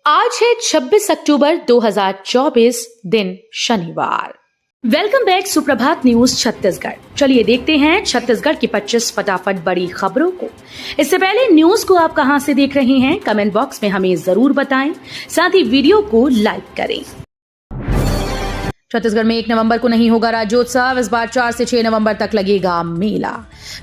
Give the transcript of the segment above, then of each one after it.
आज है 26 अक्टूबर 2024, दिन शनिवार। वेलकम बैक सुप्रभात न्यूज छत्तीसगढ़। चलिए देखते हैं छत्तीसगढ़ की 25 फटाफट बड़ी खबरों को। इससे पहले न्यूज को आप कहां से देख रहे हैं, कमेंट बॉक्स में हमें जरूर बताएं। साथ ही वीडियो को लाइक करें। छत्तीसगढ़ में 1 नवंबर को नहीं होगा राज्योत्सव, इस बार 4 से 6 नवंबर तक लगेगा मेला।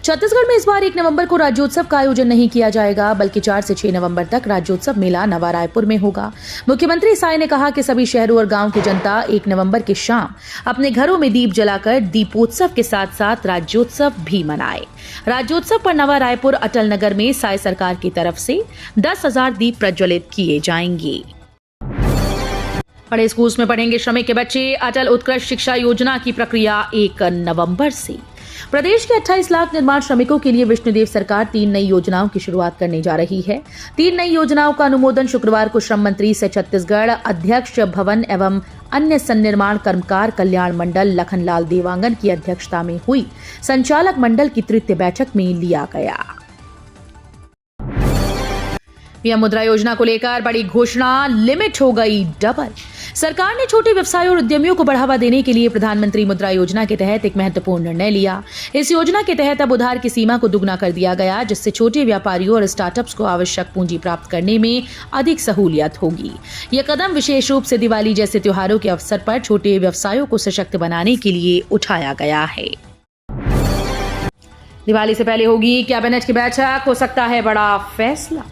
छत्तीसगढ़ में इस बार 1 नवंबर को राज्योत्सव का आयोजन नहीं किया जाएगा, बल्कि 4 से 6 नवंबर तक राज्योत्सव मेला नवा रायपुर में होगा। मुख्यमंत्री साय ने कहा कि सभी शहरों और गांव की जनता 1 नवंबर की शाम अपने घरों में दीप जलाकर दीपोत्सव के साथ साथ राज्योत्सव भी मनाए। राज्योत्सव पर नवा रायपुर अटल नगर में साय सरकार की तरफ से 10,000 दीप प्रज्वलित किए जाएंगे। बड़े स्कूल्स में पढ़ेंगे श्रमिक के बच्चे, अटल उत्कृष्ट शिक्षा योजना की प्रक्रिया 1 नवंबर से। प्रदेश के 28 लाख निर्माण श्रमिकों के लिए विष्णुदेव सरकार 3 नई योजनाओं की शुरुआत करने जा रही है। 3 नई योजनाओं का अनुमोदन शुक्रवार को श्रम मंत्री से छत्तीसगढ़ अध्यक्ष भवन एवं अन्य सन्निर्माण कर्मकार कल्याण मंडल लखनलाल देवांगन की अध्यक्षता में हुई संचालक मंडल की तृतीय बैठक में लिया गया। पीएम मुद्रा योजना को लेकर बड़ी घोषणा, लिमिट हो गई डबल। सरकार ने छोटे व्यवसायों और उद्यमियों को बढ़ावा देने के लिए प्रधानमंत्री मुद्रा योजना के तहत एक महत्वपूर्ण निर्णय लिया। इस योजना के तहत अब उधार की सीमा को दुगना कर दिया गया, जिससे छोटे व्यापारियों और स्टार्टअप्स को आवश्यक पूंजी प्राप्त करने में अधिक सहूलियत होगी। यह कदम विशेष रूप से दिवाली जैसे त्योहारों के अवसर पर छोटे व्यवसायों को सशक्त बनाने के लिए उठाया गया है। दिवाली से पहले होगी कैबिनेट की बैठक, हो सकता है बड़ा फैसला।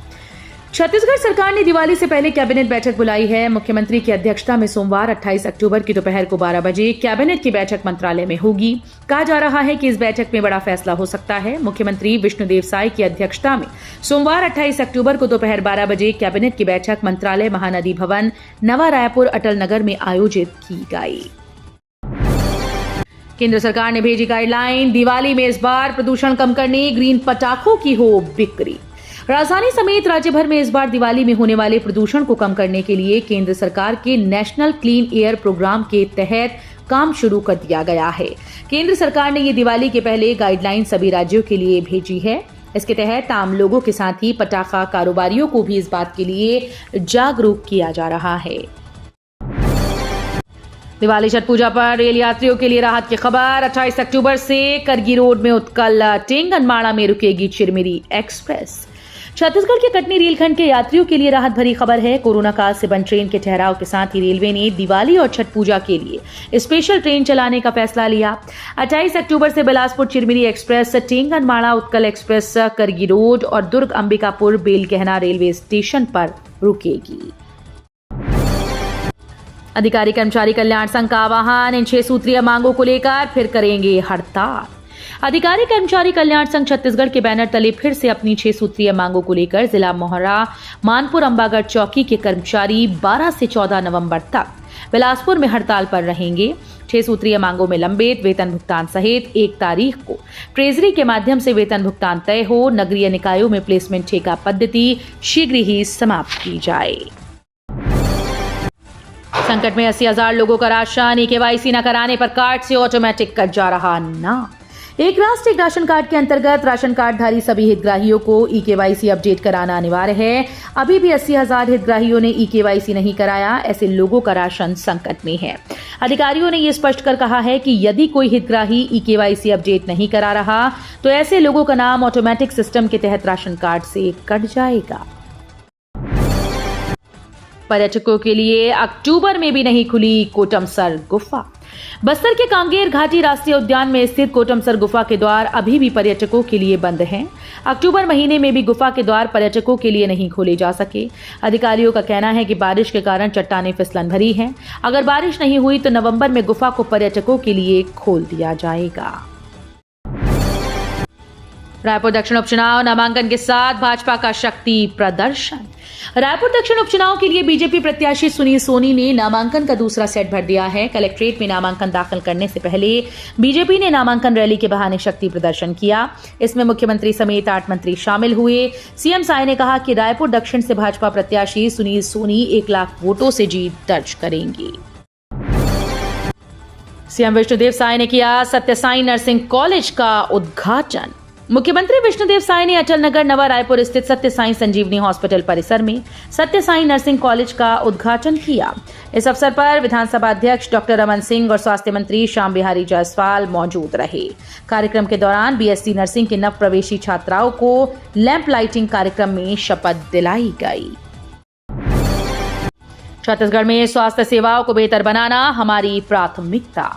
छत्तीसगढ़ सरकार ने दिवाली से पहले कैबिनेट बैठक बुलाई है। मुख्यमंत्री की अध्यक्षता में सोमवार 28 अक्टूबर की दोपहर को 12 बजे कैबिनेट की बैठक मंत्रालय में होगी। कहा जा रहा है कि इस बैठक में बड़ा फैसला हो सकता है। मुख्यमंत्री विष्णुदेव साय की अध्यक्षता में सोमवार 28 अक्टूबर को दोपहर 12 बजे कैबिनेट की बैठक मंत्रालय महानदी भवन नवा रायपुर अटल नगर में आयोजित की गई। केंद्र सरकार ने भेजी गाइडलाइन, दिवाली में इस बार प्रदूषण कम करने ग्रीन पटाखों की हो बिक्री। राजधानी समेत राज्य भर में इस बार दिवाली में होने वाले प्रदूषण को कम करने के लिए केंद्र सरकार के नेशनल क्लीन एयर प्रोग्राम के तहत काम शुरू कर दिया गया है। केंद्र सरकार ने ये दिवाली के पहले गाइडलाइन सभी राज्यों के लिए भेजी है। इसके तहत आम लोगों के साथ ही पटाखा कारोबारियों को भी इस बात के लिए जागरूक किया जा रहा है। दिवाली छठ पूजा पर रेल यात्रियों के लिए राहत की खबर। 28 अक्टूबर से करगी रोड में उत्कल टेंगनमाड़ा में रुकेगी चिरमिरी एक्सप्रेस। छत्तीसगढ़ के कटनी रेलखंड के यात्रियों के लिए राहत भरी खबर है। कोरोना काल से बंद ट्रेन के ठहराव के साथ ही रेलवे ने दिवाली और छठ पूजा के लिए स्पेशल ट्रेन चलाने का फैसला लिया। 28 अक्टूबर से बिलासपुर चिरमिरी एक्सप्रेस, टेंगनमाड़ा उत्कल एक्सप्रेस करगी रोड और दुर्ग अंबिकापुर बेलगहना रेलवे स्टेशन पर रुकेगी। अधिकारी कर्मचारी कल्याण संघ का आह्वान, इन 6 सूत्रीय मांगों को लेकर फिर करेंगे हड़ताल। अधिकारी कर्मचारी कल्याण संघ छत्तीसगढ़ के बैनर तले फिर से अपनी 6 सूत्रीय मांगों को लेकर जिला मोहरा मानपुर अंबागढ़ चौकी के कर्मचारी 12 से 14 नवंबर तक बिलासपुर में हड़ताल पर रहेंगे। 6 सूत्रीय मांगों में लंबित वेतन भुगतान सहित 1 तारीख को ट्रेजरी के माध्यम से वेतन भुगतान तय हो, नगरीय निकायों में प्लेसमेंट ठेका पद्धति शीघ्र ही समाप्त की जाए। संकट में 80,000 लोगों का राशन, केवाईसी न कराने पर कार्ड से ऑटोमेटिक कट जा रहा नाम। एक राष्ट्र एक राशन कार्ड के अंतर्गत राशन कार्डधारी सभी हितग्राहियों को केवाईसी अपडेट कराना अनिवार्य है। अभी भी 80,000 हितग्राहियों ने केवाईसी नहीं कराया, ऐसे लोगों का राशन संकट में है। अधिकारियों ने यह स्पष्ट कर कहा है कि यदि कोई हितग्राही केवाईसी अपडेट नहीं करा रहा तो ऐसे लोगों का नाम ऑटोमेटिक सिस्टम के तहत राशन कार्ड से कट जाएगा। पर्यटकों के लिए अक्टूबर में भी नहीं खुली कोटमसर गुफा। बस्तर के कांगेर घाटी राष्ट्रीय उद्यान में स्थित कोटमसर गुफा के द्वार अभी भी पर्यटकों के लिए बंद हैं। अक्टूबर महीने में भी गुफा के द्वार पर्यटकों के लिए नहीं खोले जा सके। अधिकारियों का कहना है कि बारिश के कारण चट्टानें फिसलन भरी हैं। अगर बारिश नहीं हुई तो नवंबर में गुफा को पर्यटकों के लिए खोल दिया जाएगा। रायपुर दक्षिण उपचुनाव, नामांकन के साथ भाजपा का शक्ति प्रदर्शन। रायपुर दक्षिण उपचुनाव के लिए बीजेपी प्रत्याशी सुनील सोनी ने नामांकन का दूसरा सेट भर दिया है। कलेक्ट्रेट में नामांकन दाखिल करने से पहले बीजेपी ने नामांकन रैली के बहाने शक्ति प्रदर्शन किया। इसमें मुख्यमंत्री समेत 8 मंत्री शामिल हुए। सीएम साय ने कहा कि रायपुर दक्षिण से भाजपा प्रत्याशी सुनील सोनी 1 लाख वोटों से जीत दर्ज करेंगे। सीएम विष्णुदेव साय ने किया सत्य साई नर्सिंग कॉलेज का उद्घाटन। मुख्यमंत्री विष्णुदेव साय ने अटल नगर नवा रायपुर स्थित सत्य साई संजीवनी हॉस्पिटल परिसर में सत्य साई नर्सिंग कॉलेज का उद्घाटन किया। इस अवसर पर विधानसभा अध्यक्ष डॉक्टर रमन सिंह और स्वास्थ्य मंत्री श्याम बिहारी जायसवाल मौजूद रहे। कार्यक्रम के दौरान बीएससी नर्सिंग के नव प्रवेशी छात्राओं को लैंप लाइटिंग कार्यक्रम में शपथ दिलाई गई। छत्तीसगढ़ में स्वास्थ्य सेवाओं को बेहतर बनाना हमारी प्राथमिकता।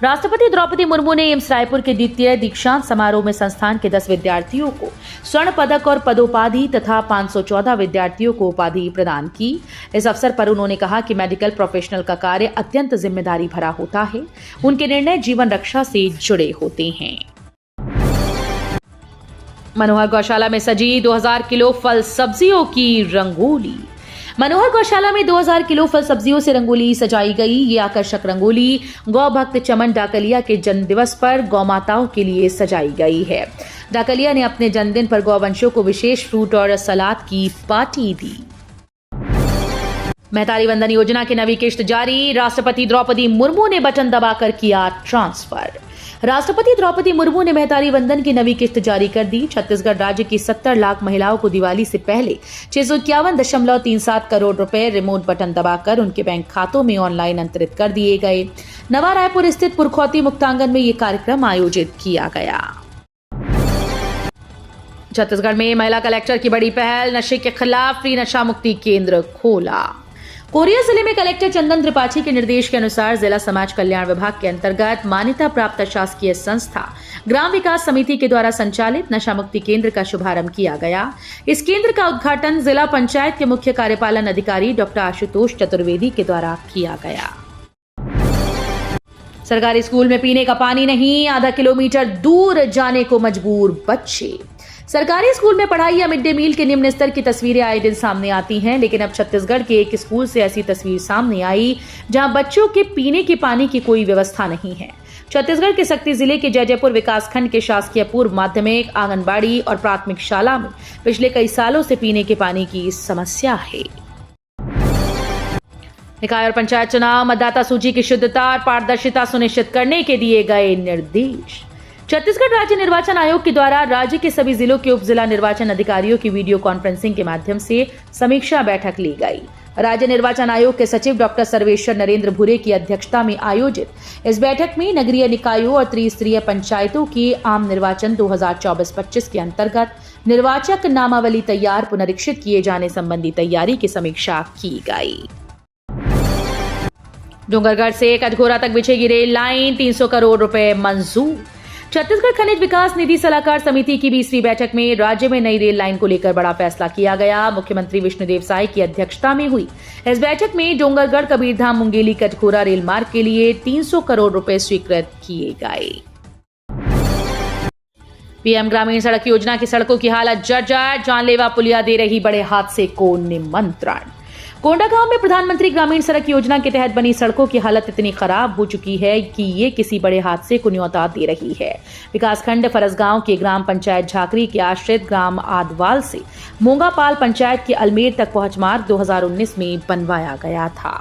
राष्ट्रपति द्रौपदी मुर्मू ने एम्स रायपुर के द्वितीय दीक्षांत समारोह में संस्थान के 10 विद्यार्थियों को स्वर्ण पदक और पदोपाधि तथा 514 विद्यार्थियों को उपाधि प्रदान की। इस अवसर पर उन्होंने कहा कि मेडिकल प्रोफेशनल का कार्य अत्यंत जिम्मेदारी भरा होता है। उनके निर्णय जीवन रक्षा से जुड़े होते हैं। मनोहर गौशाला में सजी 2000 किलो फल सब्जियों की रंगोली। मनोहर गौशाला में 2000 किलो फल सब्जियों से रंगोली सजाई गई। ये आकर्षक रंगोली गौ भक्त चमन डाकलिया के जन्मदिवस पर गौ माताओं के लिए सजाई गई है। डाकलिया ने अपने जन्मदिन पर गौवंशों को विशेष फ्रूट और सलाद की पार्टी दी। महतारी वंदन योजना की नवी किश्त जारी। राष्ट्रपति द्रौपदी मुर्मू ने बटन दबाकर किया ट्रांसफर। राष्ट्रपति द्रौपदी मुर्मू ने महतारी वंदन की नवी किश्त जारी कर दी। छत्तीसगढ़ राज्य की 70 लाख महिलाओं को दिवाली से पहले 651.37 करोड़ रुपए रिमोट बटन दबाकर उनके बैंक खातों में ऑनलाइन अंतरित कर दिए गए। नवा रायपुर स्थित पुरखौती मुक्तांगन में ये कार्यक्रम आयोजित किया गया। छत्तीसगढ़ में महिला कलेक्टर की बड़ी पहल। नशे के खिलाफ फ्री नशा मुक्ति केंद्र खोला। कोरिया जिले में कलेक्टर चंदन त्रिपाठी के निर्देश के अनुसार जिला समाज कल्याण विभाग के अंतर्गत मान्यता प्राप्त शासकीय संस्था ग्राम विकास समिति के द्वारा संचालित नशा मुक्ति केंद्र का शुभारंभ किया गया। इस केंद्र का उद्घाटन जिला पंचायत के मुख्य कार्यपालन अधिकारी डॉक्टर आशुतोष चतुर्वेदी के द्वारा किया गया। सरकारी स्कूल में पीने का पानी नहीं, आधा किलोमीटर दूर जाने को मजबूर बच्चे। सरकारी स्कूल में पढ़ाई या मिड डे मील के निम्न स्तर की तस्वीरें आए दिन सामने आती हैं, लेकिन अब छत्तीसगढ़ के एक स्कूल से ऐसी तस्वीर सामने आई जहां बच्चों के पीने के पानी की कोई व्यवस्था नहीं है। छत्तीसगढ़ के सक्ती जिले के जयजयपुर विकासखंड के शासकीय पूर्व माध्यमिक, आंगनबाड़ी और प्राथमिक शाला में पिछले कई सालों से पीने के पानी की समस्या है। निकाय और पंचायत चुनाव, मतदाता सूची की शुद्धता और पारदर्शिता सुनिश्चित करने के दिए गए निर्देश। छत्तीसगढ़ राज्य निर्वाचन आयोग के द्वारा राज्य के सभी जिलों के उप जिला निर्वाचन अधिकारियों की वीडियो कॉन्फ्रेंसिंग के माध्यम से समीक्षा बैठक ली गई। राज्य निर्वाचन आयोग के सचिव डॉक्टर सर्वेश्वर नरेंद्र भूरे की अध्यक्षता में आयोजित इस बैठक में नगरीय निकायों और त्रिस्तरीय पंचायतों के आम निर्वाचन 2024-25 के अंतर्गत निर्वाचक नामावली तैयार पुनरीक्षित किए जाने संबंधी तैयारी की समीक्षा की गई। डोंगरगढ़ से कटघोरा तक बिछेगी रेल लाइन, 300 करोड़ रुपए मंजूर। छत्तीसगढ़ खनिज विकास निधि सलाहकार समिति की 20वीं बैठक में राज्य में नई रेल लाइन को लेकर बड़ा फैसला किया गया। मुख्यमंत्री विष्णुदेव साय की अध्यक्षता में हुई इस बैठक में डोंगरगढ़ कबीरधाम मुंगेली कटघोरा रेल मार्ग के लिए 300 करोड़ रुपए स्वीकृत किए गए। पीएम ग्रामीण सड़क योजना की सड़कों की हालत जर्जर, जानलेवा पुलिया दे रही बड़े हादसे को निमंत्रण। कोंडागांव में प्रधानमंत्री ग्रामीण सड़क योजना के तहत बनी सड़कों की हालत इतनी खराब हो चुकी है कि ये किसी बड़े हादसे को न्योता दे रही है। विकासखंड फरसगांव के ग्राम पंचायत झाकरी के आश्रित ग्राम आदवाल से मोंगापाल पंचायत के अल्मेर तक पहुंच मार्ग 2019 में बनवाया गया था।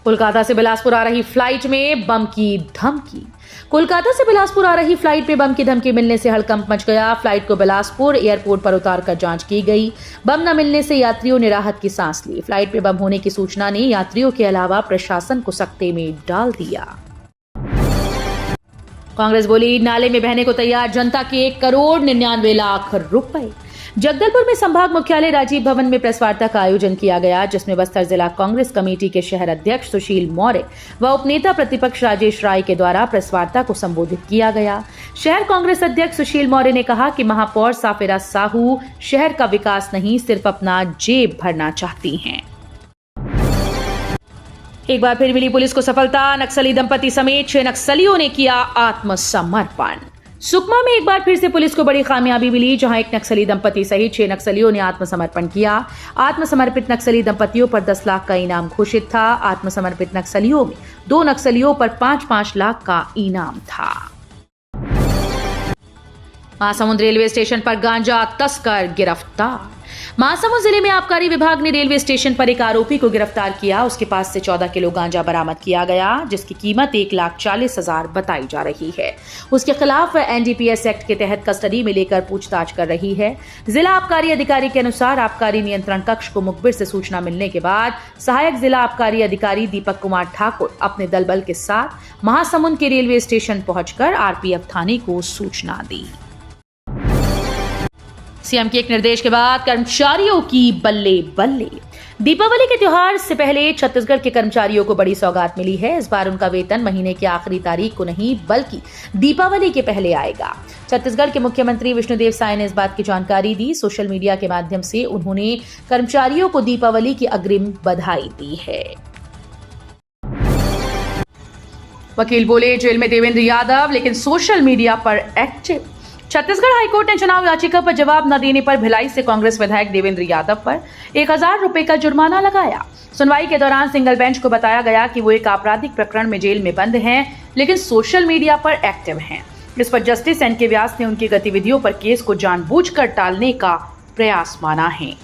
कोलकाता से बिलासपुर आ रही फ्लाइट में बम की धमकी। कोलकाता से बिलासपुर आ रही फ्लाइट में बम की धमकी मिलने से हड़कंप मच गया। फ्लाइट को बिलासपुर एयरपोर्ट पर उतारकर जांच की गई। बम न मिलने से यात्रियों ने राहत की सांस ली। फ्लाइट में बम होने की सूचना ने यात्रियों के अलावा प्रशासन को सकते में डाल दिया। कांग्रेस बोली, नाले में बहने को तैयार जनता के 1,99,00,000 रुपए। जगदलपुर में संभाग मुख्यालय राजीव भवन में प्रेस वार्ता का आयोजन किया गया, जिसमें बस्तर जिला कांग्रेस कमेटी के शहर अध्यक्ष सुशील मौर्य व उपनेता प्रतिपक्ष राजेश राय के द्वारा प्रेस वार्ता को संबोधित किया गया। शहर कांग्रेस अध्यक्ष सुशील मौर्य ने कहा कि महापौर साफिरा साहू शहर का विकास नहीं, सिर्फ अपना जेब भरना चाहती हैं। एक बार फिर मिली पुलिस को सफलता। नक्सली दंपति समेत 6 नक्सलियों ने किया आत्मसमर्पण। सुकमा में एक बार फिर से पुलिस को बड़ी कामयाबी मिली, जहां एक नक्सली दंपति सहित 6 नक्सलियों ने आत्मसमर्पण किया। आत्मसमर्पित नक्सली दंपतियों पर 10 लाख का इनाम घोषित था। आत्मसमर्पित नक्सलियों में 2 नक्सलियों पर 5-5 लाख का इनाम था। महासमुंद रेलवे स्टेशन पर गांजा तस्कर गिरफ्तार। महासमुंद जिले में आबकारी विभाग ने रेलवे स्टेशन पर एक आरोपी को गिरफ्तार किया। उसके पास से 14 किलो गांजा बरामद किया गया, जिसकी कीमत 1,40,000 बताई जा रही है। उसके खिलाफ एनडीपीएस एक्ट के तहत कस्टडी में लेकर पूछताछ कर रही है। जिला आबकारी अधिकारी के अनुसार आबकारी नियंत्रण कक्ष को मुखबिर से सूचना मिलने के बाद सहायक जिला आबकारी अधिकारी दीपक कुमार ठाकुर अपने दलबल के साथ महासमुंद के रेलवे स्टेशन पहुंचकर आरपीएफ थाने को सूचना दी। सीएम के एक निर्देश के बाद कर्मचारियों की बल्ले बल्ले। दीपावली के त्योहार से पहले छत्तीसगढ़ के कर्मचारियों को बड़ी सौगात मिली है। इस बार उनका वेतन महीने की आखिरी तारीख को नहीं बल्कि दीपावली के पहले आएगा। छत्तीसगढ़ के मुख्यमंत्री विष्णुदेव साय ने इस बात की जानकारी दी। सोशल मीडिया के माध्यम से उन्होंने कर्मचारियों को दीपावली की अग्रिम बधाई दी है। वकील बोले, जेल में देवेंद्र यादव लेकिन सोशल मीडिया पर एक्टिव। छत्तीसगढ़ हाईकोर्ट ने चुनाव याचिका पर जवाब न देने पर भिलाई से कांग्रेस विधायक देवेंद्र यादव पर 1,000 रुपए का जुर्माना लगाया। सुनवाई के दौरान सिंगल बेंच को बताया गया कि वो एक आपराधिक प्रकरण में जेल में बंद हैं, लेकिन सोशल मीडिया पर एक्टिव हैं। इस पर जस्टिस एन के व्यास ने उनकी गतिविधियों पर केस को जानबूझकर टालने का प्रयास माना है।